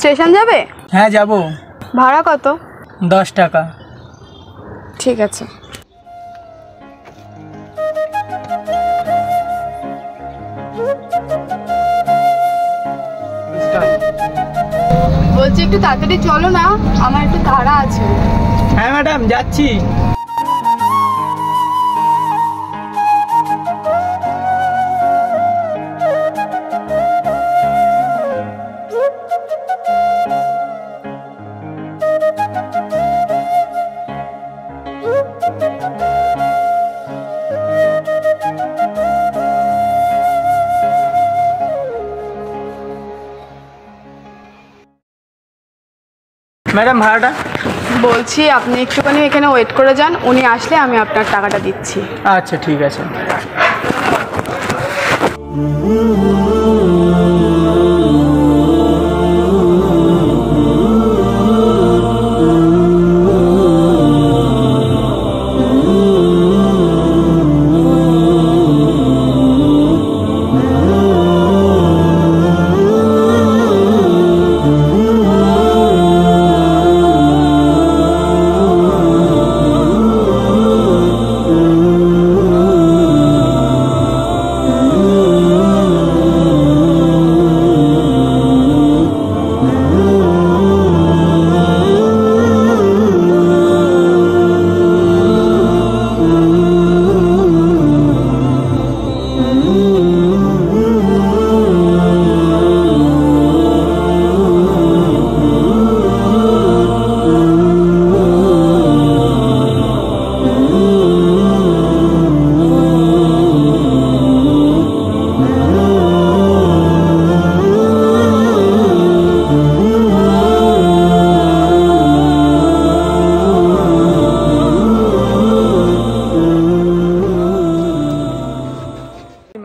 Station যাবে? হ্যাঁ যাব। ভাড়া কত? 10 টাকা। ঠিক আছে। বলছি একটু তাড়াতাড়ি চলো না, আমার একটু তাড়া আছে। হ্যাঁ ম্যাডাম যাচ্ছি। ম্যাডাম ভাড়াটা? বলছি আপনি একটুখানি এখানে ওয়েট করে যান, উনি আসলে আমি আপনার টাকাটা দিচ্ছি। আচ্ছা ঠিক আছে।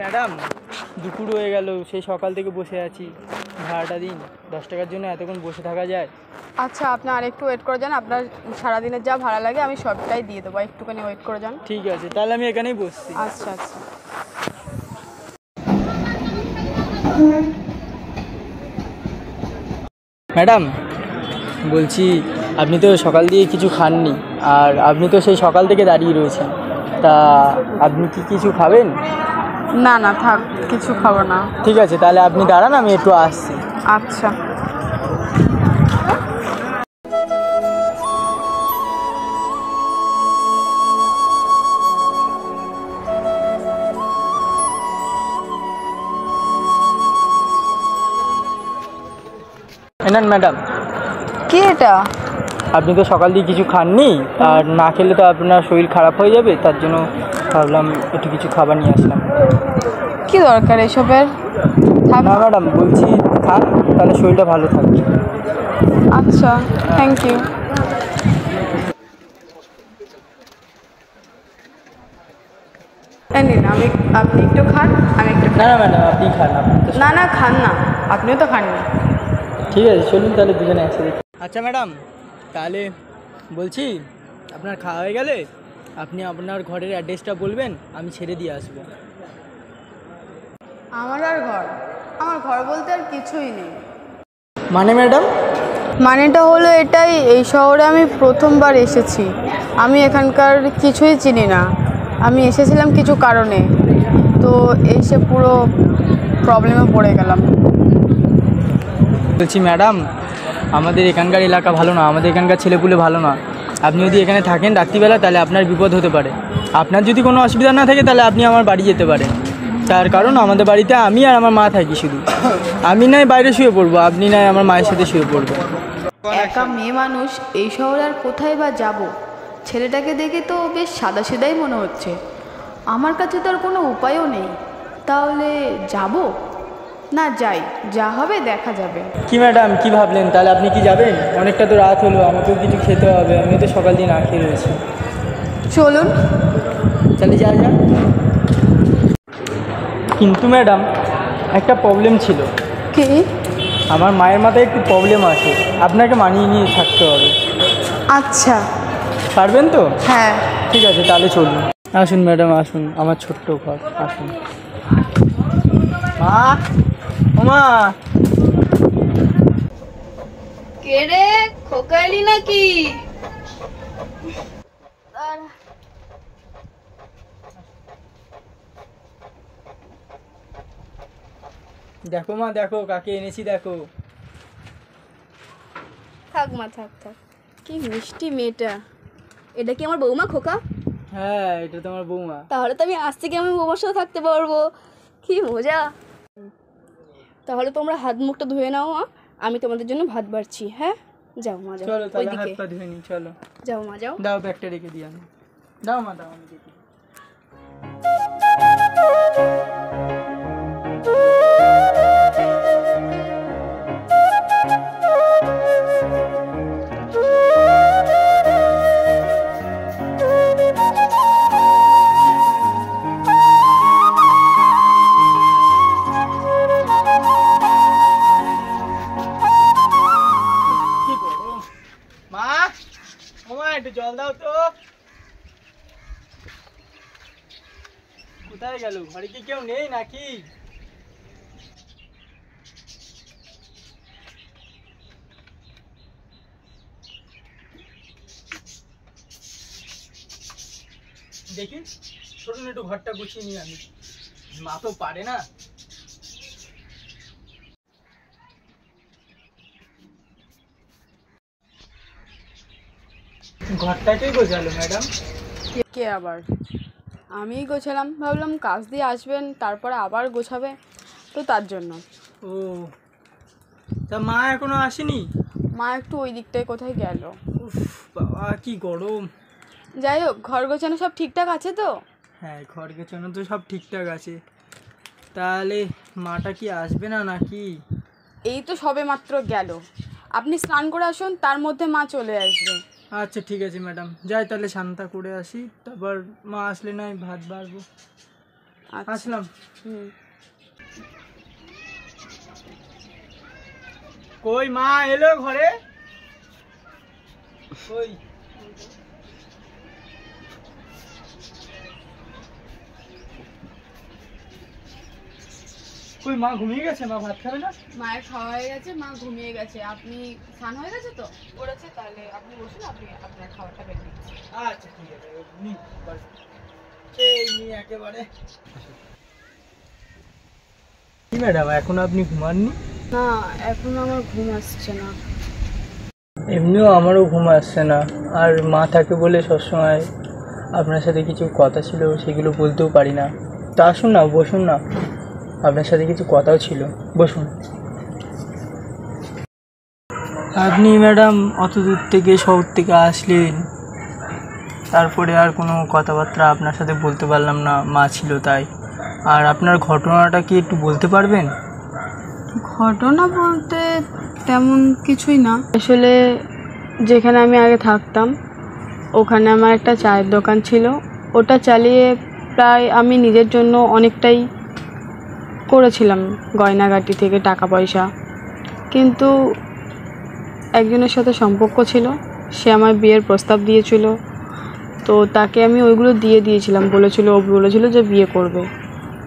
ম্যাডাম দুপুর হয়ে গেল, সেই সকাল থেকে বসে আছি, ভাড়াটা দিন। 10 টাকার জন্য এতক্ষণ বসে থাকা যায়? আচ্ছা আপনি আরেকটু ওয়েট করে যান, আপনার সারাদিনের যা ভাড়া লাগে আমি সবটাই দিয়ে দেবো, একটুখানি ওয়েট করে যান। ঠিক আছে, তাহলে আমি এখানেই বসছি। আচ্ছা আচ্ছা। ম্যাডাম বলছি, আপনি তো সকাল দিয়ে কিছু খাননি, আর আপনি তো সেই সকাল থেকে দাঁড়িয়ে রয়েছেন, তা আপনি কি কিছু খাবেন? না না থাক, কিছু খাবো না। ঠিক আছে, তাহলে আপনি দাঁড়ান, আমি একটু আসছি। আচ্ছা। নেন ম্যাডাম। কি এটা? আপনি তো সকাল দিয়ে কিছু খাননি, আর না খেলে তো আপনার শরীর খারাপ হয়ে যাবে, তার জন্য ভাবলাম একটু কিছু খাবার নিয়ে আসলাম। কি দরকার এসবের? না ম্যাডাম, বলছি খান, তাহলে শরীরটা ভালো থাকবে। আচ্ছা থ্যাংক ইউ। নিন আপনি একটু খান, আমি একটু। না না ম্যাডাম, আপনি খান। না না খান না, আপনিও তো খাননি। ঠিক আছে চলুন তাহলে দুজনে একসাথে। আচ্ছা ম্যাডাম, তাহলে বলছি আপনার খাওয়া হয়ে গেলে আপনি আপনার ঘরের অ্যাড্রেসটা বলবেন, আমি ছেড়ে দিয়ে আসবো। আমার ঘর বলতে আর কিছুই নেই। মানে ম্যাডাম? মানেটা হলো এটাই, এই শহরে আমি প্রথমবার এসেছি, আমি এখানকার কিছুই চিনি না। আমি এসেছিলাম কিছু কারণে, তো এসে পুরো প্রবলেমে পড়ে গেলাম। বলছি ম্যাডাম, আমাদের এখানকার এলাকা ভালো না, আমাদের এখানকার ছেলেপুলে ভালো না। আপনি যদি এখানে থাকেন রাত্রিবেলা, তাহলে আপনার বিপদ হতে পারে। আপনার যদি কোনো অসুবিধা না থাকে, তাহলে আপনি আমার বাড়ি যেতে পারেন। তার কারণ আমাদের বাড়িতে আমি আর আমার মা থাকি শুধু। আমি নয় বাইরে শুয়ে পড়বো, আপনি নয় আমার মায়ের সাথে শুয়ে পড়বো। একা মেয়ে মানুষ এই শহরে আর কোথায় বা যাব? ছেলেটাকে দেখে তো বেশ সাদাসিধাই মনে হচ্ছে, আমার কাছে তো আর কোনো উপায়ও নেই। তাহলে যাব না যাই, যা হবে দেখা যাবে। কি ম্যাডাম কি ভাবলেন? তাহলে আপনি কি যাবেন? অনেকটা তো রাত হলো, আমাকেও কিছু খেতে হবে, আমি তো সকাল দিন না খেয়ে রয়েছি। চলুন তাহলে যা যা। কিন্তু ম্যাডাম একটা প্রবলেম ছিল। কি? আমার মায়ের মাথায় একটু প্রবলেম আছে, আপনাকে মানিয়ে নিয়ে থাকতে হবে। আচ্ছা পারবেন তো? হ্যাঁ ঠিক আছে, তাহলে চলুন। আসুন ম্যাডাম আসুন, আমার ছোট্ট ঘর, আসুন। মা, ও মা। কে রে, খোকা এলি নাকি? দেখো মা, দেখো কাকে এনেছি, দেখো। থাক মা, থাক থাক। কি মিষ্টি মেয়েটা। এটা কি আমার বৌমা খোকা? হ্যাঁ, এটা তোমার বৌমা। তাহলে তো আমি আজ থেকে আমি বৌমার সাথে থাকতে পারবো। কি মজা। তাহলে তোমরা হাত মুখটা ধুয়ে নাও, আমি তোমাদের জন্য ভাত বাড়ছি। হ্যাঁ, যাও মা, যাও। চলো তাহলে হাত পা ধুয়ে নি, চলো। যাও মা, যাও। দাও ব্যাগটা রেখে দিই আমি। দাও মা, দাও আমি দেখি। মা, ওমা একটু জল দাও তো। কোথায় গেল? ঘরে কি কেউ নেই নাকি? দেখি, ছোটন একটু ঘরটা গুছিয়ে নিই আমি। মা তো পারে না। ঘরটাকেই গোছালো ম্যাডাম। কে আবার? আমিই গোছালাম, ভাবলাম কাজ দিয়ে আসবেন তারপরে আবার গোছাবে, তো তার জন্য। ও, তা মা এখনো আসেনি? মা একটু ওই দিকটায় কোথায় গেল। উফ বাবা, কি গরম। যাই হোক, ঘর গোছানো সব ঠিকঠাক আছে তো? হ্যাঁ, ঘর গোছানো তো সব ঠিকঠাক আছে। তাহলে মাটা কি আসবে না নাকি? এই তো সবে মাত্র গেল, আপনি স্নান করে আসুন, তার মধ্যে মা চলে আসবে। আচ্ছা ঠিক আছে ম্যাডাম, যাই তাহলে শান্তা করে আসি, তারপর মা আসলে নয় ভাত বাড়বো। আসলাম। কই মা এলো ঘরে? কই? কই মা ঘুমিয়ে গেছে? মা ভাত খাবে না? মায়ের খাওয়া হয়ে গেছে, মা ঘুমিয়ে গেছে। আপনি স্নান হয়ে গেছে তো? করেছে, তাহলে আপনি বসুন, আপনি আপনার খাওয়াটা বের দিচ্ছি। আচ্ছা ঠিক আছে, নি বাস। এই নি একেবারে। কি ম্যাডাম, এখন আপনি ঘুমাননি? না, এখন আমার ঘুম আসছে না। এমনিও আমারও ঘুম আসছে না, আর মা থাকে বলে সবসময় আপনার সাথে কিছু কথা ছিল সেগুলো বলতেও পারি না। তা আসুন না, বসুন না, আপনার সাথে কিছু কথাও ছিল, বসুন। আপনি ম্যাডাম অত দূর থেকে শহর থেকে আসলেন, তারপরে আর কোনো কথাবার্তা আপনার সাথে বলতে পারলাম না, মা ছিল তাই। আর আপনার ঘটনাটা কি একটু বলতে পারবেন? ঘটনা বলতে তেমন কিছুই না। আসলে যেখানে আমি আগে থাকতাম ওখানে আমার একটা চায়ের দোকান ছিল। ওটা চালিয়ে প্রায় আমি নিজের জন্য অনেকটাই করেছিলাম, গয়নাগাটি থেকে টাকা পয়সা। কিন্তু একজনের সাথে সম্পর্ক ছিল, সে আমার বিয়ের প্রস্তাব দিয়েছিল, তো তাকে আমি ওইগুলো দিয়ে দিয়েছিলাম। ও বলেছিল যে বিয়ে করবে।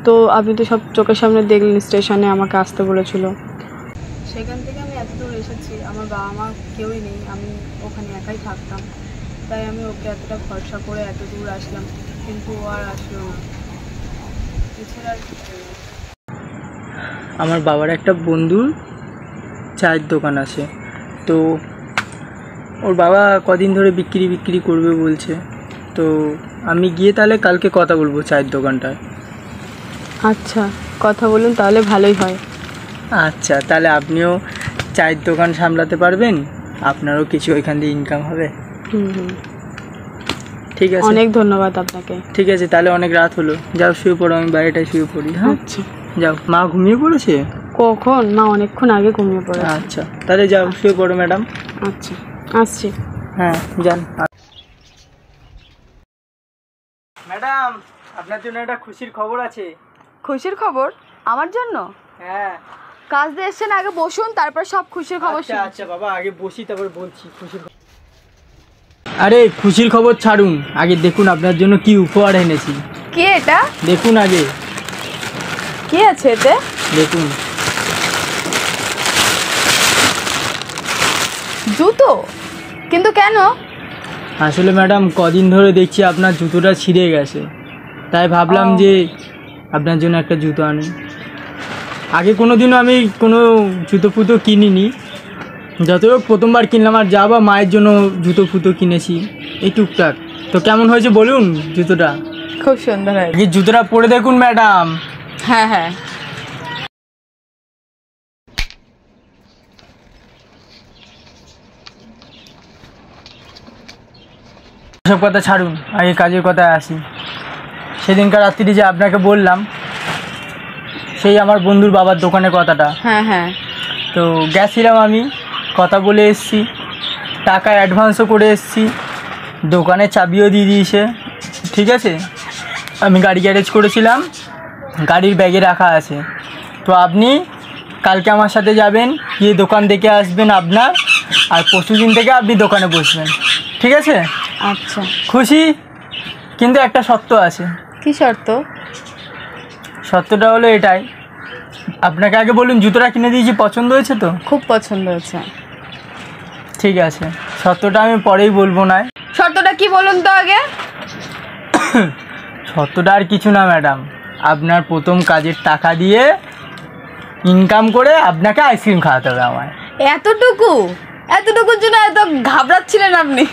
তো আপনি তো সব চোখের সামনে দেখলেন, স্টেশনে আমাকে আসতে বলেছিল। সেখান থেকে আমি এত দূর এসেছি, আমার বাবা মা কেউই নেই, আমি ওখানে একাই থাকতাম, তাই আমি ওকে এতটা ভরসা করে এত দূর আসলাম, কিন্তু ও আর আসলো না। এছাড়া আমার বাবার একটা বন্ধুর চায়ের দোকান আছে, তো ওর বাবা কদিন ধরে বিক্রি করবে বলছে, তো আমি গিয়ে তাহলে কালকে কথা বলবো চায়ের দোকানটায়। আচ্ছা, কথা বলুন, তাহলে ভালোই হয়। আচ্ছা, তাহলে আপনিও চায়ের দোকান সামলাতে পারবেন, আপনারও কিছু ওইখান দিয়ে ইনকাম হবে। ঠিক আছে, অনেক ধন্যবাদ আপনাকে। ঠিক আছে, তাহলে অনেক রাত হলো, যাও শুয়ে পড়ো, আমি বাইরেটায় শুয়ে পড়ি। হ্যাঁ আচ্ছা, যাও। মা ঘুমিয়ে পড়েছে? কখন? মা অনেকক্ষণ আগে ঘুমিয়ে পড়েছে। আচ্ছা, তাহলে যাও শুয়ে পড়ো ম্যাডাম। আচ্ছা, আসছি। হ্যাঁ যান। ম্যাডাম, আপনার জন্য একটা খুশির খবর আছে। খুশির খবর? আমার জন্য? হ্যাঁ। কাজ দিয়ে এসছেন, আগে বসুন, তারপর সব খুশির খবর। আচ্ছা আচ্ছা বাবা, আগে বসি তারপর বলছি খুশির খবর। আরে খুশির খবর ছাড়ুন, আগে দেখুন আপনার জন্য কি উপহার এনেছি। কি এটা? দেখুন আগে। কি আছে এতে? দেখুন। জুতো? কিন্তু কেন? আসলে ম্যাডাম কদিন ধরে দেখছি আপনার জুতোটা ছিঁড়ে গেছে, তাই ভাবলাম যে আপনার জন্য একটা জুতো আনি। আগে কোনো দিনও আমি কোনো জুতো ফুতো কিনিনি, যত হোক প্রথমবার কিনলাম। আর যা বা মায়ের জন্য জুতো ফুতো কিনেছি এই টুকটাক। তো কেমন হয়েছে বলুন জুতোটা? খুব সুন্দর হয়েছে। এই জুতোটা পরে দেখুন ম্যাডাম। হ্যাঁ হ্যাঁ। সব কথা ছাড়ুন, আগে কাজের কথায় আসি। সেদিনকার রাত্রি যে আপনাকে বললাম, সেই আমার বন্ধুর বাবার দোকানের কথাটা। হ্যাঁ হ্যাঁ। তো গেছিলাম, আমি কথা বলে এসেছি, টাকা অ্যাডভান্সও করে এসেছি, দোকানের চাবিও দিয়ে দিয়েছে। ঠিক আছে, আমি গাড়ি গ্যারেজ করেছিলাম, গাড়ির ব্যাগে রাখা আছে। তো আপনি কালকে আমার সাথে যাবেন, গিয়ে দোকান দেখে আসবেন আপনার, আর পরশুদিন থেকে আপনি দোকানে বসবেন। ঠিক আছে? আচ্ছা। খুশি? কিন্তু একটা শর্ত আছে। কি শর্ত? শর্তটা হলো এটাই, আপনাকে আগে বলুন জুতোটা কিনে দিয়েছি, পছন্দ হয়েছে তো? খুব পছন্দ হয়েছে। ঠিক আছে, শর্তটা আমি পরেই বলবো না। শর্তটা কি বলুন তো আগে? শর্তটা আর কিছু না ম্যাডাম, আপনার প্রথম কাজের টাকা দিয়ে ইনকাম করে আপনাকে আইসক্রিম খাওয়াতে হবে আমায়। এতটুকুর জন্য এত ঘাবড়াচ্ছিলেন আপনি?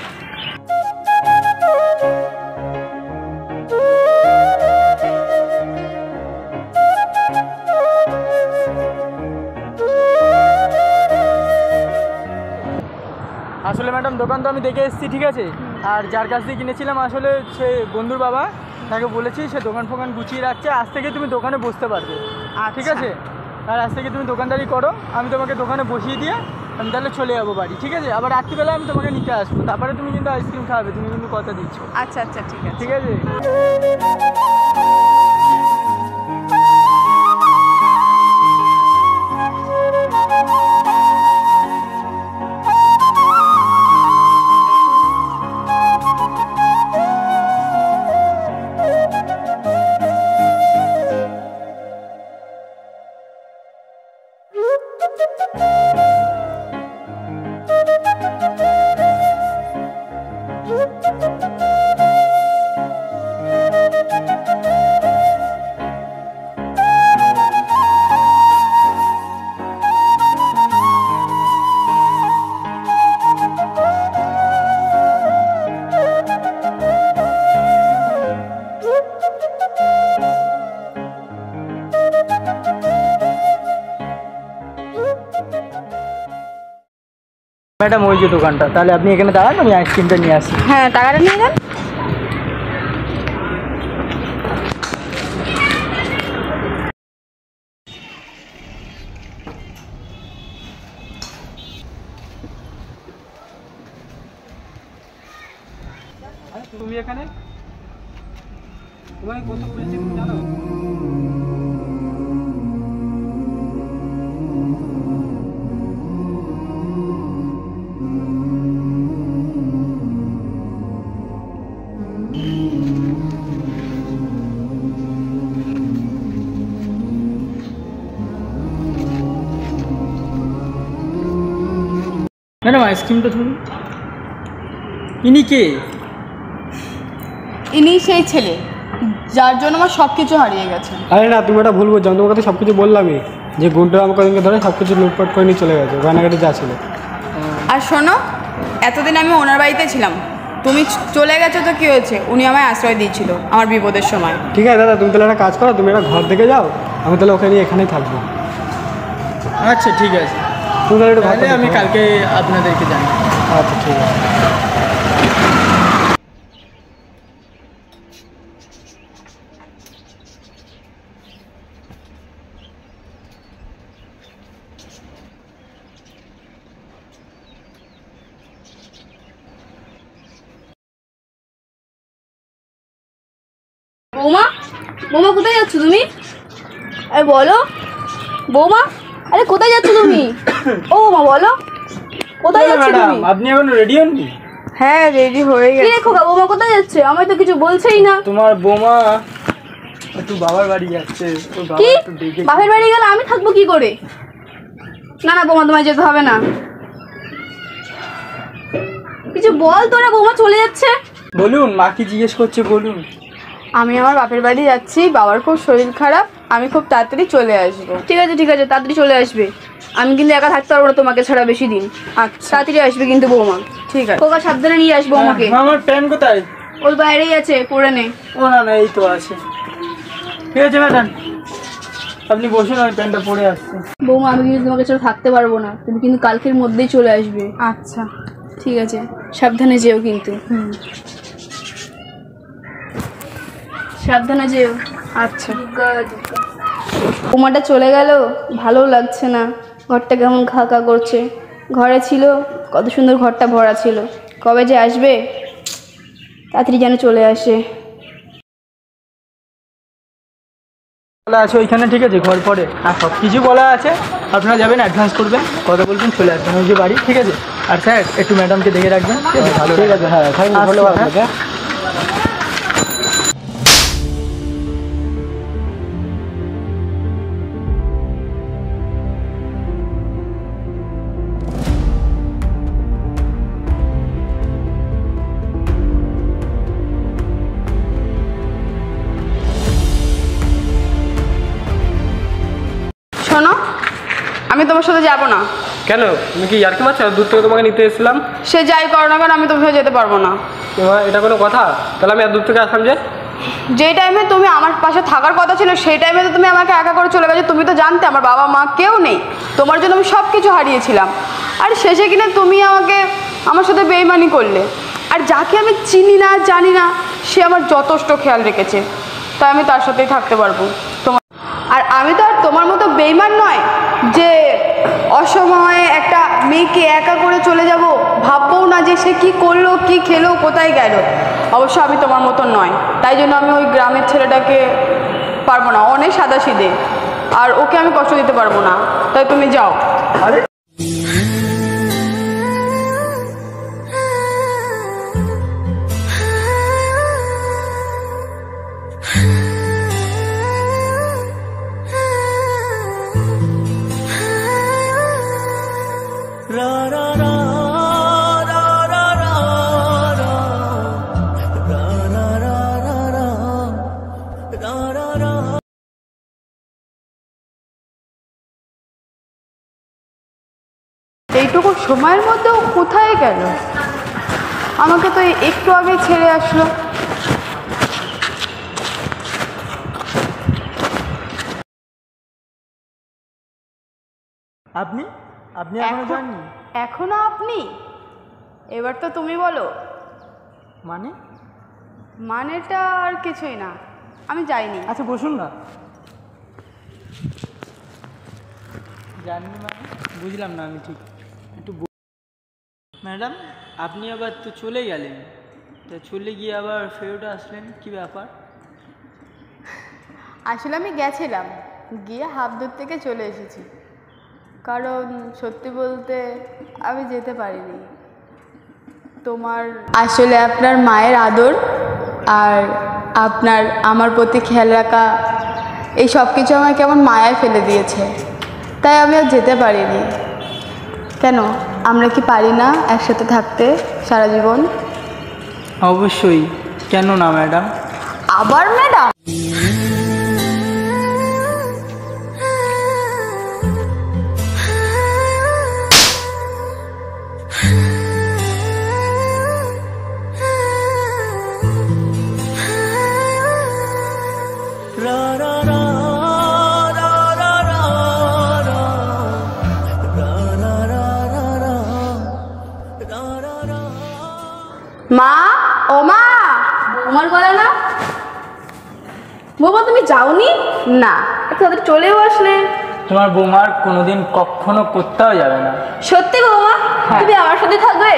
আসলে ম্যাডাম দোকান তো আমি দেখে এসেছি, ঠিক আছে। আর যার কাছ দিয়ে কিনেছিলাম আসলে সে বন্ধুর বাবা, তাকে বলেছি সে দোকান ফোকান গুছিয়ে রাখছে, আজ থেকে তুমি দোকানে বসতে পারবে। ঠিক আছে? আর আজ থেকে তুমি দোকানদারি করো, আমি তোমাকে দোকানে বসিয়ে দিয়ে আমি তাহলে চলে যাবো বাড়ি। ঠিক আছে? আবার রাত্রিবেলা আমি তোমাকে নিতে আসবো, তারপরে তুমি কিন্তু আইসক্রিম খাওয়াবে, তুমি কিন্তু কথা দিচ্ছ। আচ্ছা আচ্ছা, ঠিক আছে। ঠিক আছে? ম্যাডাম ওই যে দোকানটা, তাহলে আপনি এখানে দাঁড়ান, আমি আইসক্রিমটা নিয়ে আসি। হ্যাঁ, টাকাটা নিয়ে যান। তুমি এখানে তোমাকে কত বলেছি জানো? ম্যাডাম আইসক্রিমটা ধরুন। ইনি কে? ইনি সেই ছেলে যার জন্য আমার সব কিছু হারিয়ে গেছে। আরে না, তুমি এটা ভুল বলছো, আমি তোমার কথা সব কিছু বললামই, যে গুন্ডা আমাকে ওদিনকে ধরে সব কিছু লুটপাট করে নিয়ে চলে গেছে, রানাঘাটে যা ছিল। আর শোনো, এতদিন আমি ওনার বাড়িতে ছিলাম, তুমি চলে গেছো তো কী হয়েছে, উনি আমায় আশ্রয় দিয়েছিল আমার বিপদের সময়। ঠিক আছে দাদা, তুমি তাহলে একটা কাজ করো, তুমি একটা ঘর দেখে যাও, আমি তাহলে ওখানে এখানেই থাকবো। আচ্ছা ঠিক আছে, তুমি তাহলে একটু তাহলে আমি কালকে আপনাদেরকে জানাই। আচ্ছা ঠিক আছে। বৌমা, বৌমা কোথায় যাচ্ছ তুমি? আরে বলো বৌমা, আরে কোথায় যাচ্ছ তুমি? ও বৌমা বলো, কোথায় যাচ্ছ তুমি? আপনি এখন রেডি হননি? হ্যাঁ রেডি হয়ে গেছে। কি রে খোকা, বৌমা কোথায় যাচ্ছে? আমি তো কিছু বলছেই না। তোমার বৌমা একটু বাবার বাড়ি যাচ্ছে। কি বাপের বাড়ি গেলে আমি থাকবো কি করে? না না বৌমা, তোমায় যেতে হবে না। কিছু বল, তোরা বৌমা চলে যাচ্ছে। বলুন, মা কি জিজ্ঞেস করছে বলুন। আমি আমার বাপের বাড়ি যাচ্ছি, বাবার খুব শরীর খারাপ, আমি খুব তাড়াতাড়ি চলে আসবো। ঠিক আছে তাড়াতাড়ি চলে আসবে। আমি কিন্তু একা থাকতে পারবো না তোমাকে ছাড়া বেশি দিন। আচ্ছা তাড়াতাড়ি আসবে কিন্তু বৌমা। ঠিক আছে। খোকা সাবধানে নিয়ে আসবো আমাকে। আমার প্যান কোথায়? ওই বাইরেই আছে, পরে নে। ও না না, এই তো আছে। ঠিক আছে ম্যাডাম, আপনি বসুন, আমি প্যান্টটা পরে আসছি। বৌমা আমি কিন্তু তোমাকে ছাড়া থাকতে পারবো না, তুমি কিন্তু কালকের মধ্যেই চলে আসবে। আচ্ছা ঠিক আছে, সাবধানে যেও কিন্তু। সাবধানে যেও। আচ্ছা। বৌমাটা চলে গেল, ভালো লাগছে না। ঘরটা কেমন খা খা করছে। ঘরে ছিল, কত সুন্দর ঘরটা ভরা ছিল। কবে যে আসবে, তাড়াতাড়ি যেন চলে আসে। বলা আছে ওইখানে, ঠিক আছে, ঘর পরে আর সব কিছু বলা আছে। আপনারা যাবেন, অ্যাডভান্স করবেন, কথা বলবেন, চলে আসবেন ওই যে বাড়ি। ঠিক আছে। আর স্যার একটু ম্যাডামকে দেখে রাখবেন। ঠিক আছে, ভালো। ঠিক আছে, হ্যাঁ, থ্যাংক ইউ, ধন্যবাদ আপনাকে। শোনো, আমি তোমার সাথে যাব না। কেন, তুমি কি ইয়ার্কি মারছো? দূর থেকে তোমাকে নিতে এসেছিলাম। সে যাই করো না কেন, আমি তোমার সাথে যেতে পারবো না। এটা কোনো কথা? তাহলে আমি আর দূর থেকে আসলাম যে? যে টাইমে তুমি আমার পাশে থাকার কথা ছিল, সেই টাইমে তো তুমি আমাকে একা করে চলে গেছো। তুমি তো জানতে আমার বাবা মা কেউ নেই, তোমার জন্য আমি সব কিছু হারিয়েছিলাম। আর শেষে কিনা তুমি আমার সাথে বেইমানি করলে। আর যাকে আমি চিনি না জানি না, সে আমার যথেষ্ট খেয়াল রেখেছে, তাই আমি তার সাথেই থাকতে পারবো। আর আমি তো আর তোমার মতো বেইমান নয় যে অসময়ে একটা মেয়েকে একা করে চলে যাব, ভাববও না যে সে কি করলো, কি খেলো, কোথায় গেল। অবশ্য আমি তোমার মতো নয়, তাই জন্য আমি ওই গ্রামের ছেলেটাকে পারবো না, অনেক সাদাসিধে, আর ওকে আমি কষ্ট দিতে পারবো না। তাই তুমি যাও। আরে এইটুকু সময়ের মধ্যেও কোথায় গেল? আমাকে তো একটু আগে ছেড়ে আসলো। আপনি আপনি এখনো যাননি? এখনো আপনি? এবার তো তুমি বলো। মানে? মানেটা আর কিছুই না, আমি যাইনি। আচ্ছা বসুন না। জাননি মানে? বুঝলাম না আমি ঠিক। একটু ম্যাডাম, আপনি আবার তো চলে গেলেন, তো চলে গিয়ে আবার ফেরত আসলেন, কি ব্যাপার? আসলে আমি গেছিলাম, গিয়ে হাফ দূর থেকে চলে এসেছি, কারণ সত্যি বলতে আমি যেতে পারিনি। তোমার আসলে আপনার মায়ের আদর আর আপনার আমার প্রতি খেয়াল রাখা, এই সব কিছু আমায় কেমন মায়ায় ফেলে দিয়েছে, তাই আমি আর যেতে পারিনি। কেন, আমরা কি পারি না একসাথে থাকতে সারা জীবন? অবশ্যই, কেন না ম্যাডাম। আবার ম্যাডাম? মা, ও মা। বৌমার গলা না? বৌমা তুমি যাওনি? না। তাদের চলেও আসলে। তোমার বৌমার কোনোদিন কখনো করতেও যাবে না। সত্যি বৌমা? তুমি আমার সাথে থাকবে?